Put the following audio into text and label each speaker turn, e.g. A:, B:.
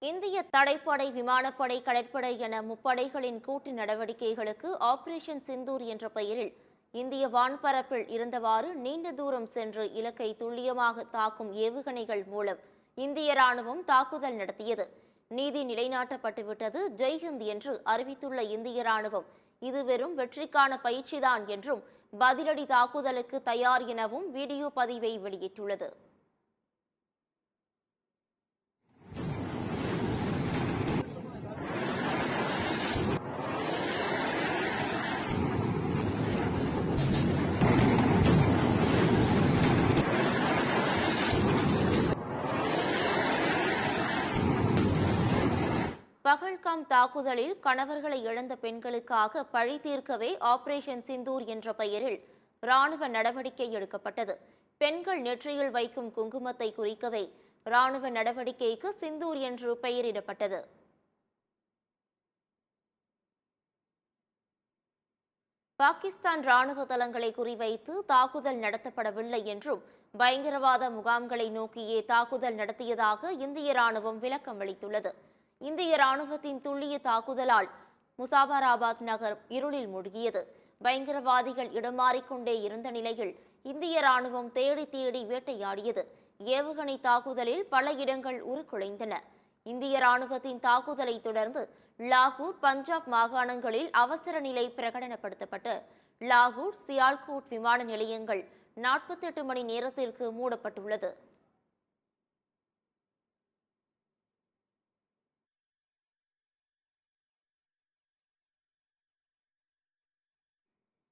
A: இந்திய தடைப்படை, விமானப்படை, கடற்படை என முப்படைகளின் கூட்டு நடவடிக்கைகளுக்கு ஆபரேஷன் சிந்தூர் என்ற பெயரில் இந்திய வான்பரப்பில் இருந்தவாறு நீண்ட தூரம் சென்று இலக்கை துல்லியமாக தாக்கும் ஏவுகணைகள் மூலம் இந்திய ராணுவம் தாக்குதல் நடத்தியது. நீதி நிலைநாட்டப்பட்டுவிட்டது, ஜெய்ஹிந்த் என்று அறிவித்துள்ள இந்திய ராணுவம் இது வெறும் வெற்றிக்கான பயிற்சிதான் என்றும் பதிலடி தாக்குதலுக்கு தயார் எனவும் வீடியோ பதிவை வெளியிட்டுள்ளது. பகல்காம் தாக்குதலில் கணவர்களை இழந்த பெண்களுக்காக பழி தீர்க்கவே ஆபரேஷன் சிந்தூர் என்ற பெயரில் ராணுவ நடவடிக்கை எடுக்கப்பட்டது. பெண்கள் நெற்றியில் வைக்கும் குங்குமத்தை குறிக்கவே ராணுவ நடவடிக்கைக்கு சிந்தூர் என்று பெயரிடப்பட்டது. பாகிஸ்தான் ராணுவ தளங்களை குறிவைத்து தாக்குதல் நடத்தப்படவில்லை என்றும் பயங்கரவாத முகாம்களை நோக்கியே தாக்குதல் நடத்தியதாக இந்திய ராணுவம் விளக்கம் அளித்துள்ளது. இந்திய ராணுவத்தின் துல்லிய தாக்குதலால் முசாபராபாத் நகர் இருளில் மூழ்கியது. பயங்கரவாதிகள் இடமாறிக்கொண்டே இருந்த நிலையில் இந்திய ராணுவம் தேடி தேடி வேட்டையாடியது. ஏவுகணை தாக்குதலில் பல இடங்கள் உருக்குலைந்தன. இந்திய ராணுவத்தின் தாக்குதலை தொடர்ந்து லாகூர், பஞ்சாப் மாகாணங்களில் அவசர நிலை பிரகடனப்படுத்தப்பட்டு லாகூர், சியால்கோட் விமான நிலையங்கள் 48 மணி நேரத்திற்கு மூடப்பட்டுள்ளது.